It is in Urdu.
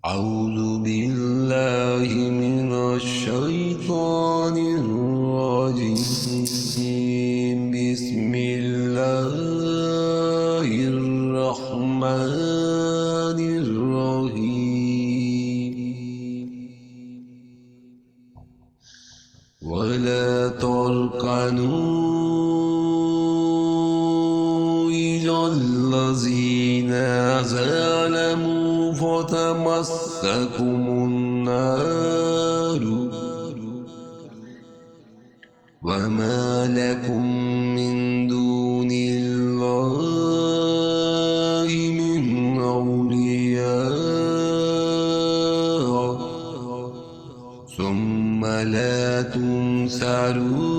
أعوذ بالله من الشيطان الرجيم بسم الله الرحمن الرحيم ولا تركنوا إلى الذين ظلموا فتمسكم النار وما لكم من دون الله من أولياء ثم لا تنصرون।